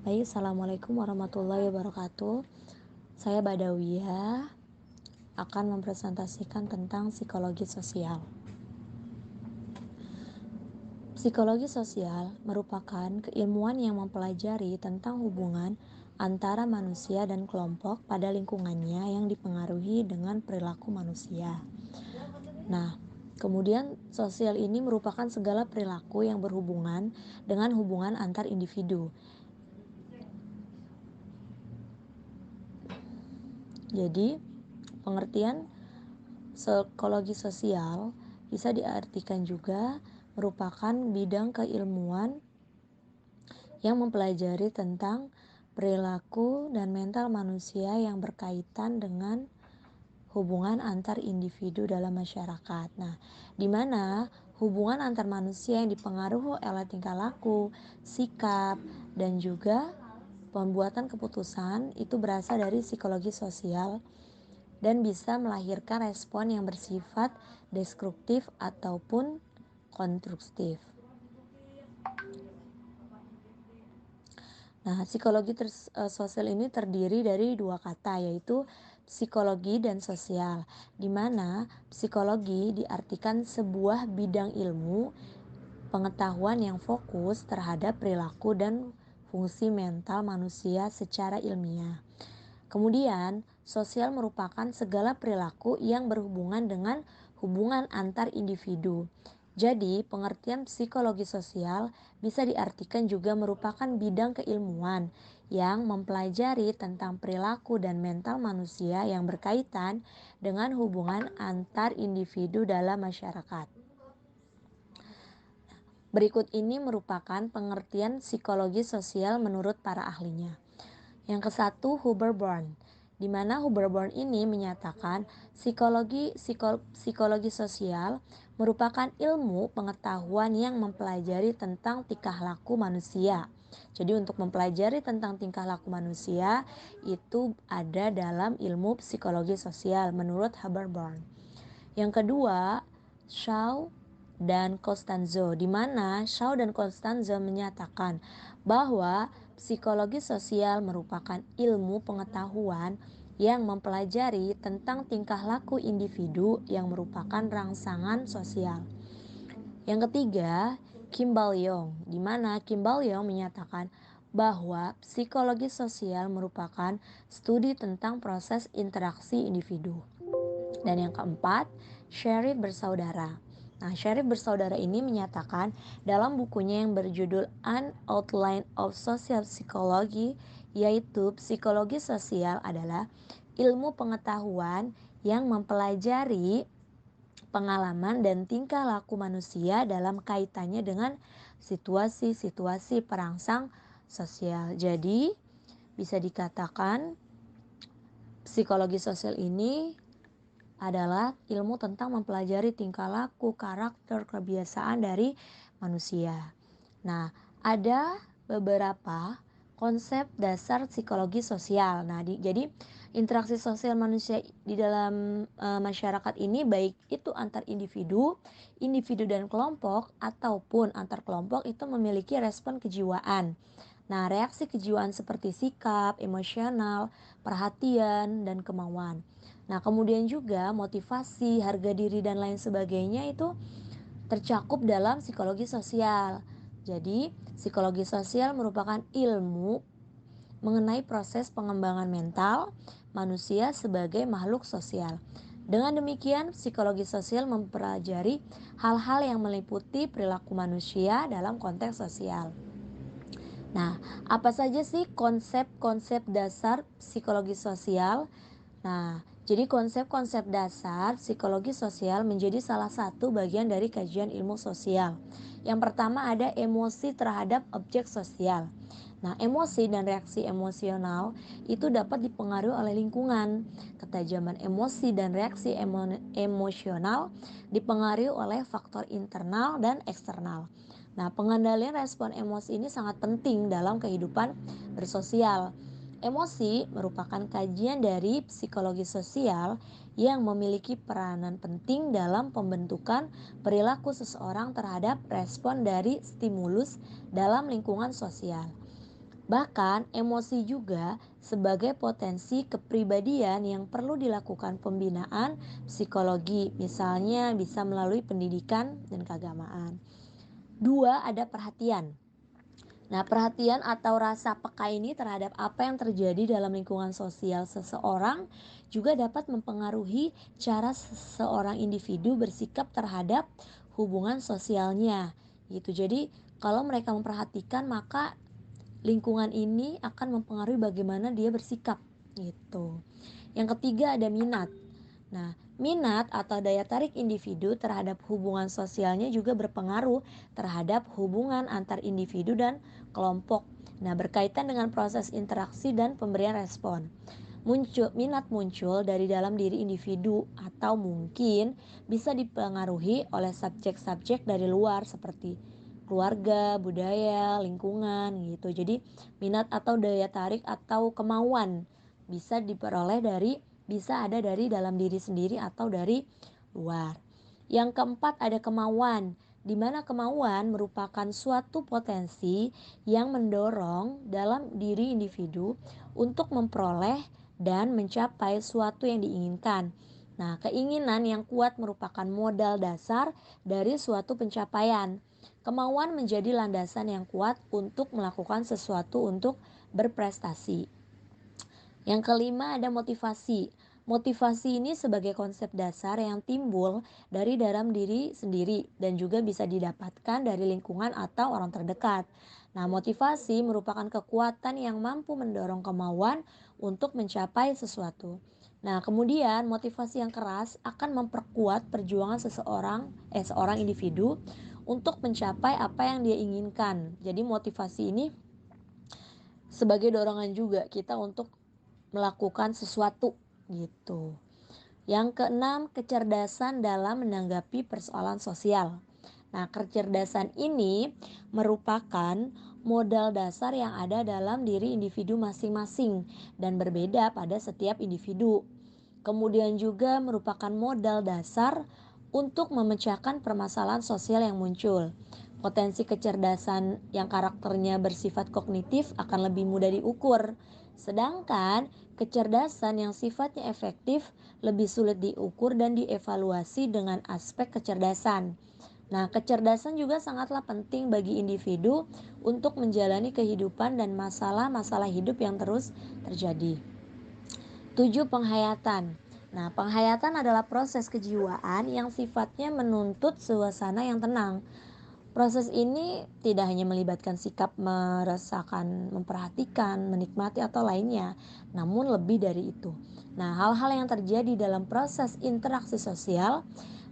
Baik, Assalamualaikum warahmatullahi wabarakatuh. Saya Badawiyah akan mempresentasikan tentang psikologi sosial. Psikologi sosial merupakan keilmuan yang mempelajari tentang hubungan antara manusia dan kelompok pada lingkungannya yang dipengaruhi dengan perilaku manusia. Nah, kemudian sosial ini merupakan segala perilaku yang berhubungan dengan hubungan antar individu. Jadi, pengertian psikologi sosial bisa diartikan juga merupakan bidang keilmuan yang mempelajari tentang perilaku dan mental manusia yang berkaitan dengan hubungan antar individu dalam masyarakat. Nah, di mana hubungan antar manusia yang dipengaruhi oleh tingkah laku, sikap, dan juga pembuatan keputusan itu berasal dari psikologi sosial dan bisa melahirkan respon yang bersifat destruktif ataupun konstruktif. Nah, sosial ini terdiri dari dua kata, yaitu psikologi dan sosial, di mana psikologi diartikan sebuah bidang ilmu pengetahuan yang fokus terhadap perilaku dan fungsi mental manusia secara ilmiah. Kemudian, sosial merupakan segala perilaku yang berhubungan dengan hubungan antar individu. Jadi, pengertian psikologi sosial bisa diartikan juga merupakan bidang keilmuan yang mempelajari tentang perilaku dan mental manusia yang berkaitan dengan hubungan antar individu dalam masyarakat. Berikut ini merupakan pengertian psikologi sosial menurut para ahlinya. Yang ke-1, Huberborn, di mana Huberborn ini menyatakan psikologi sosial merupakan ilmu pengetahuan yang mempelajari tentang tingkah laku manusia. Jadi untuk mempelajari tentang tingkah laku manusia itu ada dalam ilmu psikologi sosial menurut Huberborn. Yang kedua, Shaw dan Costanzo, di mana Shaw dan Costanzo menyatakan bahwa psikologi sosial merupakan ilmu pengetahuan yang mempelajari tentang tingkah laku individu yang merupakan rangsangan sosial. Yang ketiga, Kimball Young, di mana Kimball Young menyatakan bahwa psikologi sosial merupakan studi tentang proses interaksi individu. Dan yang keempat, Sherif Bersaudara. Nah, Sherif Bersaudara ini menyatakan dalam bukunya yang berjudul An Outline of Social Psychology, yaitu psikologi sosial adalah ilmu pengetahuan yang mempelajari pengalaman dan tingkah laku manusia dalam kaitannya dengan situasi-situasi perangsang sosial. Jadi, bisa dikatakan psikologi sosial ini adalah ilmu tentang mempelajari tingkah laku, karakter, kebiasaan dari manusia. Nah, ada beberapa konsep dasar psikologi sosial. Nah, jadi interaksi sosial manusia di dalam masyarakat ini baik itu antar individu, individu dan kelompok ataupun antar kelompok itu memiliki respon kejiwaan. Nah, reaksi kejiwaan seperti sikap, emosional, perhatian, dan kemauan. Nah, kemudian juga motivasi, harga diri, dan lain sebagainya itu tercakup dalam psikologi sosial. Jadi, psikologi sosial merupakan ilmu mengenai proses pengembangan mental manusia sebagai makhluk sosial. Dengan demikian, psikologi sosial mempelajari hal-hal yang meliputi perilaku manusia dalam konteks sosial. Nah, apa saja sih konsep-konsep dasar psikologi sosial? Nah, jadi konsep-konsep dasar psikologi sosial menjadi salah satu bagian dari kajian ilmu sosial. Yang pertama ada emosi terhadap objek sosial. Nah, emosi dan reaksi emosional itu dapat dipengaruhi oleh lingkungan. Ketajaman emosi dan reaksi emosional dipengaruhi oleh faktor internal dan eksternal. Nah, pengendalian respon emosi ini sangat penting dalam kehidupan bersosial. Emosi merupakan kajian dari psikologi sosial yang memiliki peranan penting dalam pembentukan perilaku seseorang terhadap respon dari stimulus dalam lingkungan sosial. Bahkan emosi juga sebagai potensi kepribadian yang perlu dilakukan pembinaan psikologi, misalnya bisa melalui pendidikan dan keagamaan. Dua, ada perhatian. Nah, perhatian atau rasa peka ini terhadap apa yang terjadi dalam lingkungan sosial seseorang juga dapat mempengaruhi cara seseorang individu bersikap terhadap hubungan sosialnya. Gitu. Jadi, kalau mereka memperhatikan, maka lingkungan ini akan mempengaruhi bagaimana dia bersikap gitu. Yang ketiga, ada minat. Nah, minat atau daya tarik individu terhadap hubungan sosialnya juga berpengaruh terhadap hubungan antar individu dan kelompok. Nah, berkaitan dengan proses interaksi dan pemberian respon. Minat muncul dari dalam diri individu atau mungkin bisa dipengaruhi oleh subjek-subjek dari luar seperti keluarga, budaya, lingkungan gitu. Jadi minat atau daya tarik atau kemauan bisa ada dari dalam diri sendiri atau dari luar. Yang keempat, ada kemauan, di mana kemauan merupakan suatu potensi yang mendorong dalam diri individu untuk memperoleh dan mencapai suatu yang diinginkan. Nah, keinginan yang kuat merupakan modal dasar dari suatu pencapaian. Kemauan menjadi landasan yang kuat untuk melakukan sesuatu untuk berprestasi. Yang kelima, ada motivasi. Motivasi ini sebagai konsep dasar yang timbul dari dalam diri sendiri dan juga bisa didapatkan dari lingkungan atau orang terdekat. Nah, motivasi merupakan kekuatan yang mampu mendorong kemauan untuk mencapai sesuatu. Nah, kemudian motivasi yang keras akan memperkuat perjuangan seorang individu untuk mencapai apa yang dia inginkan. Jadi motivasi ini sebagai dorongan juga kita untuk melakukan sesuatu gitu. Yang keenam, kecerdasan dalam menanggapi persoalan sosial. Nah, kecerdasan ini merupakan modal dasar yang ada dalam diri individu masing-masing dan berbeda pada setiap individu. Kemudian juga merupakan modal dasar untuk memecahkan permasalahan sosial yang muncul. Potensi kecerdasan yang karakternya bersifat kognitif akan lebih mudah diukur. Sedangkan kecerdasan yang sifatnya efektif lebih sulit diukur dan dievaluasi dengan aspek kecerdasan. Nah, kecerdasan juga sangatlah penting bagi individu untuk menjalani kehidupan dan masalah-masalah hidup yang terus terjadi. 7. Penghayatan. Nah, penghayatan adalah proses kejiwaan yang sifatnya menuntut suasana yang tenang. Proses ini tidak hanya melibatkan sikap merasakan, memperhatikan, menikmati atau lainnya, namun lebih dari itu. Nah, hal-hal yang terjadi dalam proses interaksi sosial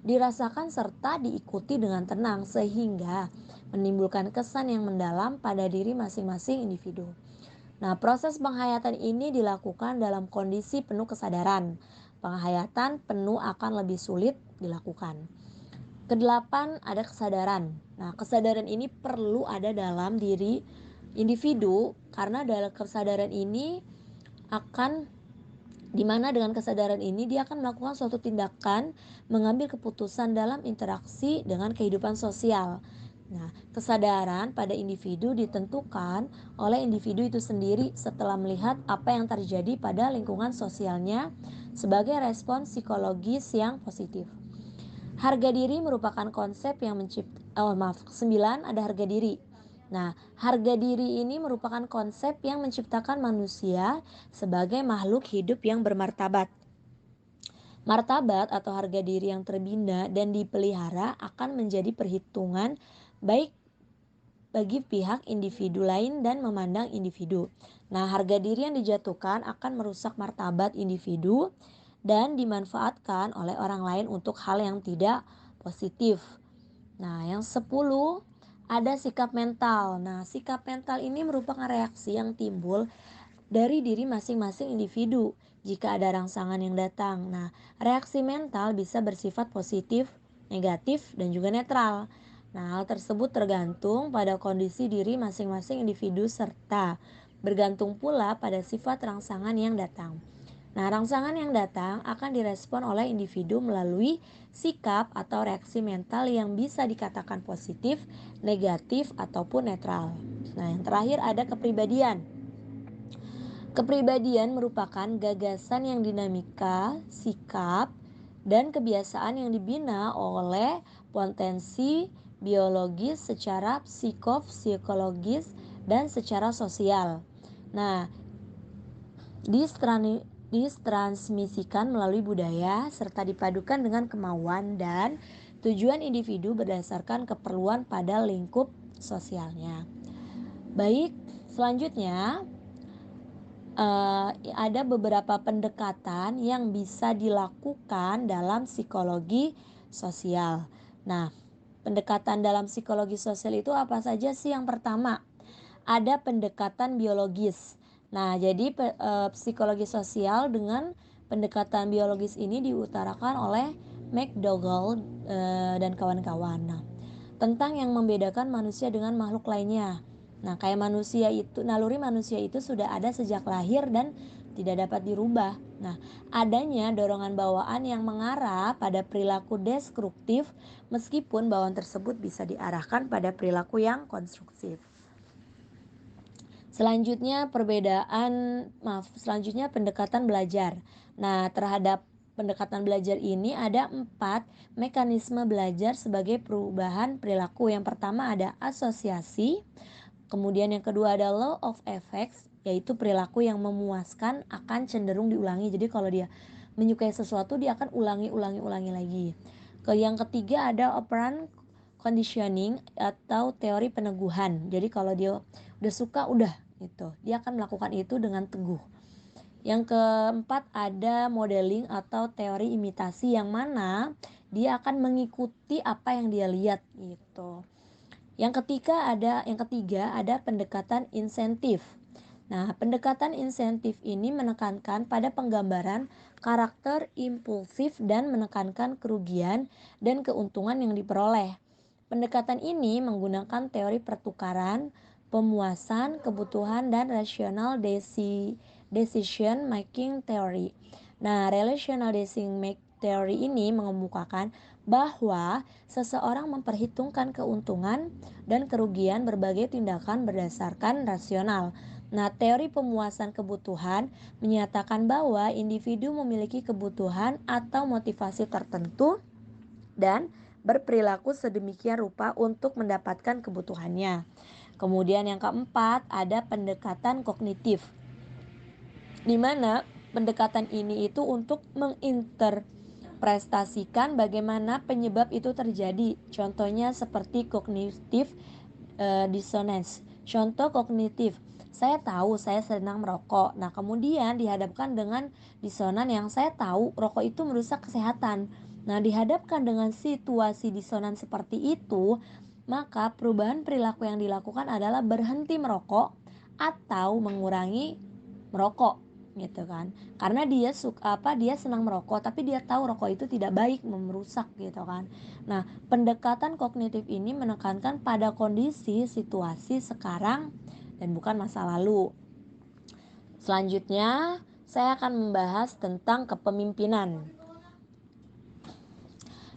dirasakan serta diikuti dengan tenang sehingga menimbulkan kesan yang mendalam pada diri masing-masing individu. Nah, proses penghayatan ini dilakukan dalam kondisi penuh kesadaran. Penghayatan penuh akan lebih sulit dilakukan. Kedelapan, ada kesadaran. Nah, kesadaran ini perlu ada dalam diri individu karena dalam kesadaran ini akan dimana dengan kesadaran ini dia akan melakukan suatu tindakan mengambil keputusan dalam interaksi dengan kehidupan sosial. Nah, kesadaran pada individu ditentukan oleh individu itu sendiri setelah melihat apa yang terjadi pada lingkungan sosialnya sebagai respon psikologis yang positif. Harga diri merupakan konsep yang 9, ada harga diri. Nah, harga diri ini merupakan konsep yang menciptakan manusia sebagai makhluk hidup yang bermartabat. Martabat atau harga diri yang terbina dan dipelihara akan menjadi perhitungan baik bagi pihak individu lain dan memandang individu. Nah, harga diri yang dijatuhkan akan merusak martabat individu dan dimanfaatkan oleh orang lain untuk hal yang tidak positif. Nah, yang 10, ada sikap mental. Nah, sikap mental ini merupakan reaksi yang timbul dari diri masing-masing individu jika ada rangsangan yang datang. Nah, reaksi mental bisa bersifat positif, negatif, dan juga netral. Nah, hal tersebut tergantung pada kondisi diri masing-masing individu serta bergantung pula pada sifat rangsangan yang datang. Nah, rangsangan yang datang akan direspon oleh individu melalui sikap atau reaksi mental yang bisa dikatakan positif, negatif, ataupun netral. Nah, yang terakhir ada kepribadian. Kepribadian merupakan gagasan yang dinamika, sikap, dan kebiasaan yang dibina oleh potensi biologis secara psikologis, dan secara sosial. Nah, ditransmisikan melalui budaya serta dipadukan dengan kemauan dan tujuan individu berdasarkan keperluan pada lingkup sosialnya. Baik, selanjutnya ada beberapa pendekatan yang bisa dilakukan dalam psikologi sosial. Nah, pendekatan dalam psikologi sosial itu apa saja sih? Yang pertama, ada pendekatan biologis. Nah, jadi psikologi sosial dengan pendekatan biologis ini diutarakan oleh McDougall dan kawan-kawan. Nah, tentang yang membedakan manusia dengan makhluk lainnya. Nah, kayak manusia itu, naluri manusia itu sudah ada sejak lahir dan tidak dapat dirubah. Nah, adanya dorongan bawaan yang mengarah pada perilaku destruktif meskipun bawaan tersebut bisa diarahkan pada perilaku yang konstruktif. Selanjutnya pendekatan belajar. Nah, terhadap pendekatan belajar ini ada 4 mekanisme belajar sebagai perubahan perilaku. Yang pertama ada asosiasi, kemudian yang kedua ada law of effects, yaitu perilaku yang memuaskan akan cenderung diulangi. Jadi kalau dia menyukai sesuatu dia akan ulangi lagi. Yang ketiga ada operant conditioning atau teori peneguhan. Jadi kalau dia udah suka dia akan melakukan itu dengan teguh. Yang keempat ada modeling atau teori imitasi, yang mana dia akan mengikuti apa yang dia lihat gitu. Yang ketiga ada pendekatan insentif. Nah, pendekatan insentif ini menekankan pada penggambaran karakter impulsif dan menekankan kerugian dan keuntungan yang diperoleh. Pendekatan ini menggunakan teori pertukaran, pemuasan, kebutuhan, dan rational decision making theory. Nah, relational decision making theory ini mengemukakan bahwa seseorang memperhitungkan keuntungan dan kerugian berbagai tindakan berdasarkan rasional. Nah, teori pemuasan kebutuhan menyatakan bahwa individu memiliki kebutuhan atau motivasi tertentu dan berperilaku sedemikian rupa untuk mendapatkan kebutuhannya. Kemudian yang keempat ada pendekatan kognitif, di mana pendekatan ini itu untuk menginterpretasikan bagaimana penyebab itu terjadi. Contohnya seperti kognitif dissonance. Contoh kognitif, saya tahu saya senang merokok. Nah, kemudian dihadapkan dengan disonan yang saya tahu rokok itu merusak kesehatan. Nah, dihadapkan dengan situasi disonan seperti itu, maka perubahan perilaku yang dilakukan adalah berhenti merokok atau mengurangi merokok gitu kan. Karena dia senang merokok, tapi dia tahu rokok itu tidak baik, merusak gitu kan. Nah, pendekatan kognitif ini menekankan pada kondisi situasi sekarang dan bukan masa lalu. Selanjutnya, saya akan membahas tentang kepemimpinan.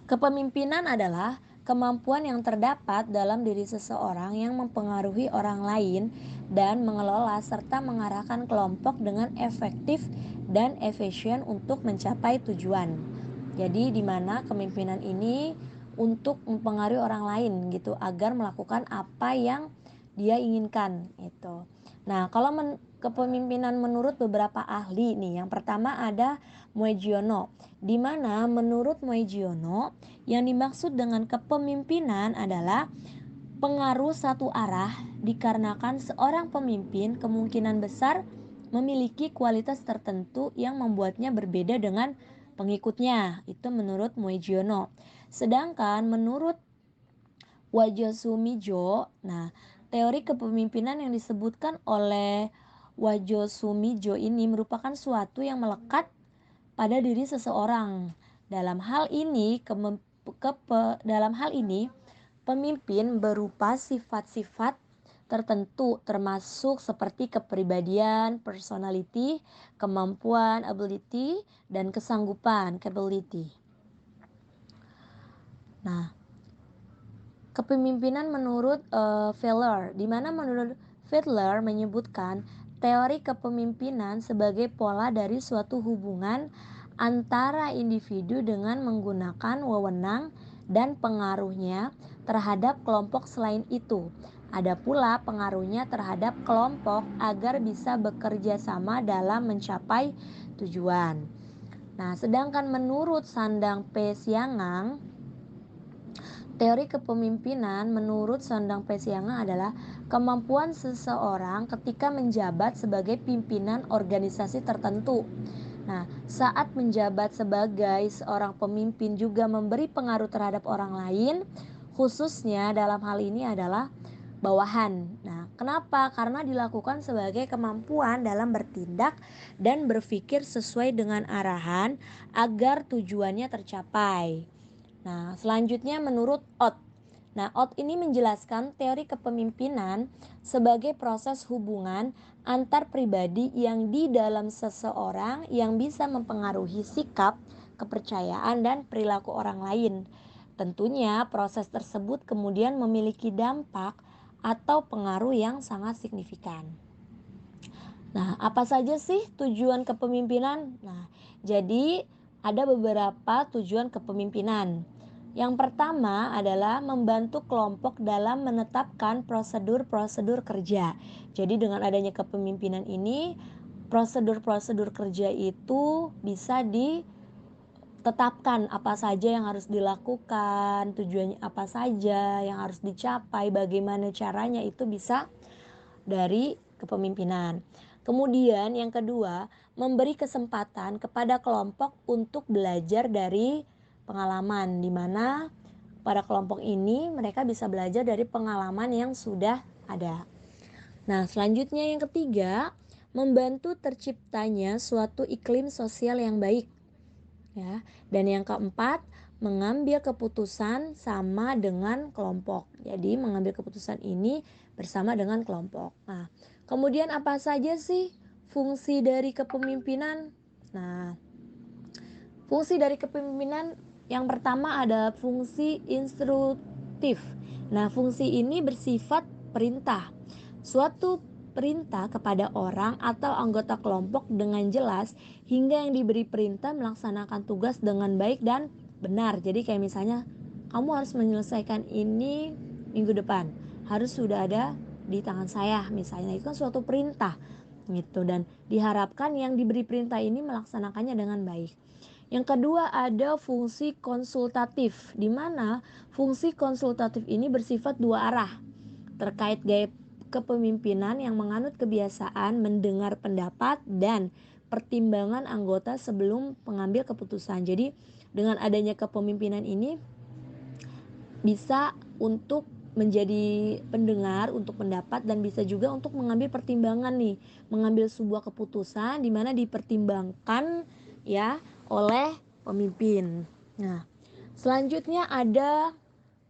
Kepemimpinan adalah kemampuan yang terdapat dalam diri seseorang yang mempengaruhi orang lain dan mengelola serta mengarahkan kelompok dengan efektif dan efisien untuk mencapai tujuan. Jadi di mana kepemimpinan ini untuk mempengaruhi orang lain gitu agar melakukan apa yang dia inginkan itu. Nah, kalau kepemimpinan menurut beberapa ahli nih, yang pertama ada Muegiono, di mana menurut Muegiono yang dimaksud dengan kepemimpinan adalah pengaruh satu arah dikarenakan seorang pemimpin kemungkinan besar memiliki kualitas tertentu yang membuatnya berbeda dengan pengikutnya. Itu menurut Muegiono. Sedangkan menurut Wajosumijo, nah, teori kepemimpinan yang disebutkan oleh Wajosumijo ini merupakan suatu yang melekat pada diri seseorang. Dalam hal ini, pemimpin berupa sifat-sifat tertentu termasuk seperti kepribadian, personality, kemampuan, ability, dan kesanggupan, capability. Nah, kepemimpinan menurut Feller, di mana menurut Feller menyebutkan teori kepemimpinan sebagai pola dari suatu hubungan antara individu dengan menggunakan wewenang dan pengaruhnya terhadap kelompok selain itu. Ada pula pengaruhnya terhadap kelompok agar bisa bekerja sama dalam mencapai tujuan. Nah, sedangkan menurut Sandang P. Siangang, teori kepemimpinan menurut Sandang Pesianga adalah kemampuan seseorang ketika menjabat sebagai pimpinan organisasi tertentu. Nah, saat menjabat sebagai seorang pemimpin juga memberi pengaruh terhadap orang lain, khususnya dalam hal ini adalah bawahan. Nah, kenapa? Karena dilakukan sebagai kemampuan dalam bertindak dan berpikir sesuai dengan arahan agar tujuannya tercapai. Nah, selanjutnya menurut Ott. Nah, Ott ini menjelaskan teori kepemimpinan sebagai proses hubungan antar pribadi yang di dalam seseorang yang bisa mempengaruhi sikap, kepercayaan, dan perilaku orang lain. Tentunya proses tersebut kemudian memiliki dampak atau pengaruh yang sangat signifikan. Nah, apa saja sih tujuan kepemimpinan? Nah, jadi ada beberapa tujuan kepemimpinan. Yang pertama adalah membantu kelompok dalam menetapkan prosedur-prosedur kerja. Jadi dengan adanya kepemimpinan ini, prosedur-prosedur kerja itu bisa ditetapkan apa saja yang harus dilakukan, tujuannya apa saja yang harus dicapai, bagaimana caranya itu bisa dari kepemimpinan. Kemudian yang kedua, memberi kesempatan kepada kelompok untuk belajar dari pengalaman, di mana pada kelompok ini mereka bisa belajar dari pengalaman yang sudah ada. Nah, selanjutnya yang ketiga, membantu terciptanya suatu iklim sosial yang baik. Ya. Dan yang keempat, mengambil keputusan sama dengan kelompok. Jadi mengambil keputusan ini bersama dengan kelompok. Nah, kemudian apa saja sih fungsi dari kepemimpinan? Nah, fungsi dari kepemimpinan yang pertama ada fungsi instruktif. Nah, fungsi ini bersifat perintah. Suatu perintah kepada orang atau anggota kelompok dengan jelas hingga yang diberi perintah melaksanakan tugas dengan baik dan benar. Jadi kayak misalnya kamu harus menyelesaikan ini minggu depan. Harus sudah ada di tangan saya misalnya. Itu kan suatu perintah gitu, dan diharapkan yang diberi perintah ini melaksanakannya dengan baik. Yang kedua ada fungsi konsultatif, di mana fungsi konsultatif ini bersifat dua arah terkait gaya kepemimpinan yang menganut kebiasaan mendengar pendapat dan pertimbangan anggota sebelum mengambil keputusan. Jadi dengan adanya kepemimpinan ini bisa untuk menjadi pendengar untuk pendapat dan bisa juga untuk mengambil pertimbangan nih, mengambil sebuah keputusan di mana dipertimbangkan ya oleh pemimpin. Nah, selanjutnya ada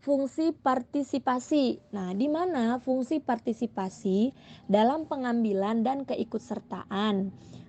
fungsi partisipasi. Nah, di mana fungsi partisipasi dalam pengambilan dan keikutsertaan.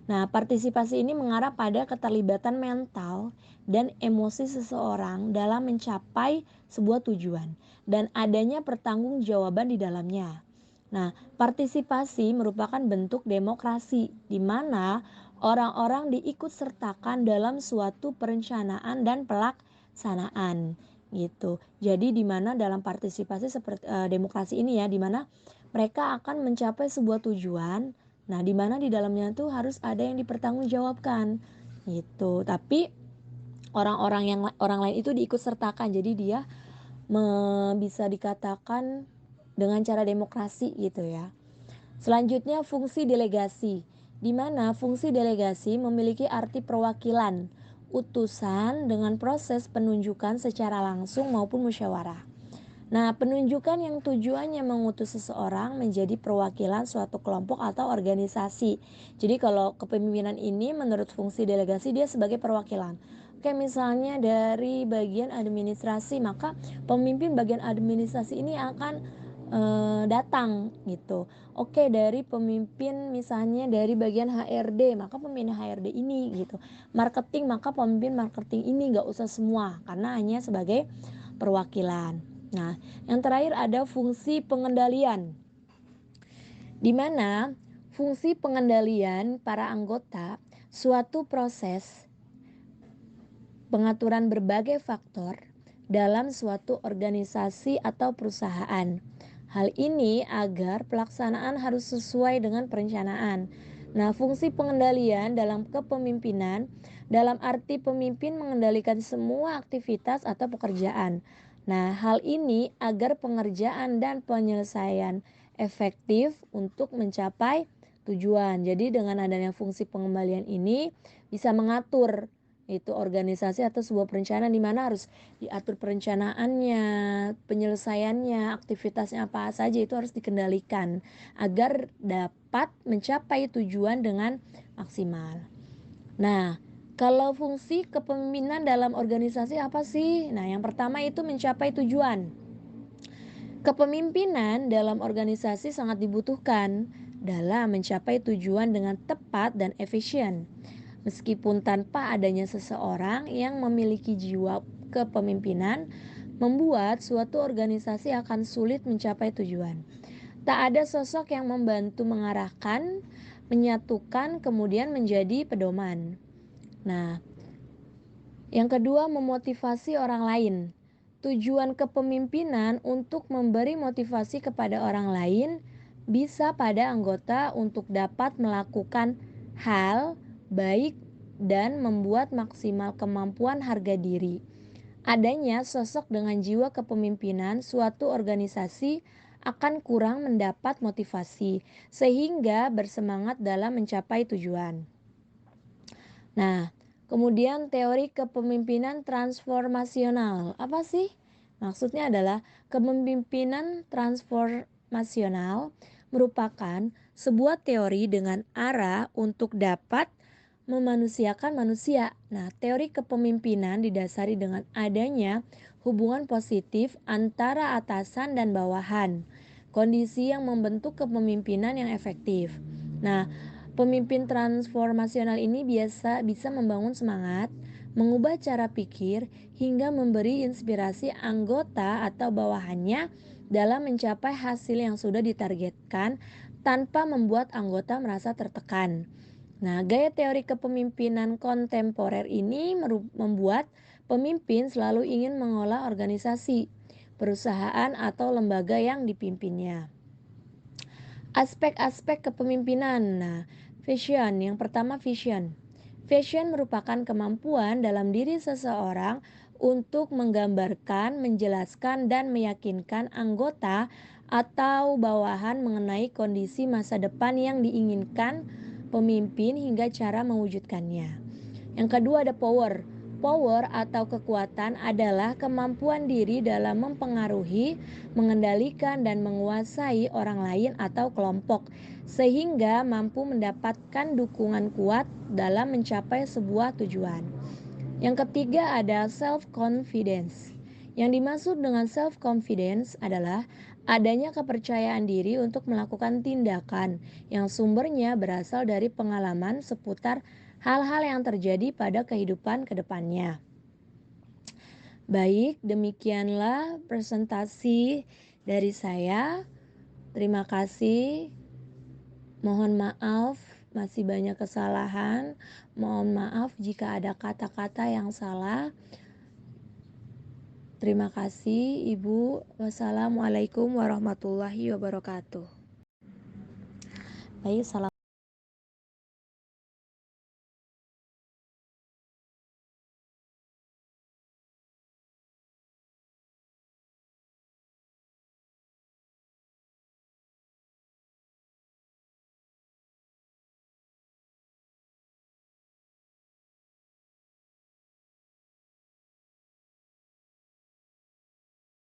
Nah, partisipasi ini mengarah pada keterlibatan mental dan emosi seseorang dalam mencapai sebuah tujuan dan adanya pertanggungjawaban di dalamnya. Nah, partisipasi merupakan bentuk demokrasi di mana orang-orang diikutsertakan dalam suatu perencanaan dan pelaksanaan gitu. Jadi di mana dalam partisipasi seperti demokrasi ini ya, di mana mereka akan mencapai sebuah tujuan. Nah, di mana di dalamnya tuh harus ada yang dipertanggungjawabkan gitu. Tapi orang lain itu diikut sertakan. Jadi dia bisa dikatakan dengan cara demokrasi gitu ya. Selanjutnya fungsi delegasi, di mana fungsi delegasi memiliki arti perwakilan utusan dengan proses penunjukan secara langsung maupun musyawarah. Nah, penunjukan yang tujuannya mengutus seseorang menjadi perwakilan suatu kelompok atau organisasi. Jadi kalau kepemimpinan ini menurut fungsi delegasi dia sebagai perwakilan. Oke, misalnya dari bagian administrasi, maka pemimpin bagian administrasi ini akan datang gitu. Oke, dari pemimpin misalnya dari bagian HRD, maka pemimpin HRD ini gitu. Marketing, maka pemimpin marketing ini, nggak usah semua karena hanya sebagai perwakilan. Nah, yang terakhir ada fungsi pengendalian, di mana fungsi pengendalian para anggota suatu proses pengaturan berbagai faktor dalam suatu organisasi atau perusahaan. Hal ini agar pelaksanaan harus sesuai dengan perencanaan. Nah, fungsi pengendalian dalam kepemimpinan dalam arti pemimpin mengendalikan semua aktivitas atau pekerjaan. Nah, hal ini agar pengerjaan dan penyelesaian efektif untuk mencapai tujuan. Jadi dengan adanya fungsi pengembalian ini bisa mengatur itu organisasi atau sebuah perencanaan di mana harus diatur perencanaannya, penyelesaiannya, aktivitasnya apa saja itu harus dikendalikan agar dapat mencapai tujuan dengan maksimal. Nah, kalau fungsi kepemimpinan dalam organisasi apa sih? Nah, yang pertama itu mencapai tujuan. Kepemimpinan dalam organisasi sangat dibutuhkan dalam mencapai tujuan dengan tepat dan efisien. Meskipun tanpa adanya seseorang yang memiliki jiwa kepemimpinan, membuat suatu organisasi akan sulit mencapai tujuan. Tak ada sosok yang membantu mengarahkan, menyatukan, kemudian menjadi pedoman. Nah, yang kedua, memotivasi orang lain. Tujuan kepemimpinan untuk memberi motivasi kepada orang lain bisa pada anggota untuk dapat melakukan hal baik dan membuat maksimal kemampuan harga diri. Adanya sosok dengan jiwa kepemimpinan suatu organisasi akan kurang mendapat motivasi sehingga bersemangat dalam mencapai tujuan. Nah, kemudian teori kepemimpinan transformasional. Apa sih? Maksudnya adalah kepemimpinan transformasional merupakan sebuah teori dengan arah untuk dapat memanusiakan manusia. Nah, teori kepemimpinan didasari dengan adanya hubungan positif antara atasan dan bawahan, kondisi yang membentuk kepemimpinan yang efektif. Nah, pemimpin transformasional ini bisa membangun semangat, mengubah cara pikir, hingga memberi inspirasi anggota atau bawahannya dalam mencapai hasil yang sudah ditargetkan tanpa membuat anggota merasa tertekan. Nah, gaya teori kepemimpinan kontemporer ini membuat pemimpin selalu ingin mengolah organisasi, perusahaan, atau lembaga yang dipimpinnya. Aspek-aspek kepemimpinan. Nah, vision. Yang pertama, vision. Vision merupakan kemampuan dalam diri seseorang untuk menggambarkan, menjelaskan, dan meyakinkan anggota atau bawahan mengenai kondisi masa depan yang diinginkan pemimpin hingga cara mewujudkannya. Yang kedua ada power. Power atau kekuatan adalah kemampuan diri dalam mempengaruhi, mengendalikan, dan menguasai orang lain atau kelompok sehingga mampu mendapatkan dukungan kuat dalam mencapai sebuah tujuan. Yang ketiga ada self-confidence. Yang dimaksud dengan self-confidence adalah adanya kepercayaan diri untuk melakukan tindakan yang sumbernya berasal dari pengalaman seputar hal-hal yang terjadi pada kehidupan kedepannya. Baik, demikianlah presentasi dari saya. Terima kasih. Mohon maaf masih banyak kesalahan. Mohon maaf jika ada kata-kata yang salah. Terima kasih Ibu. Wassalamualaikum warahmatullahi wabarakatuh. Baik, salam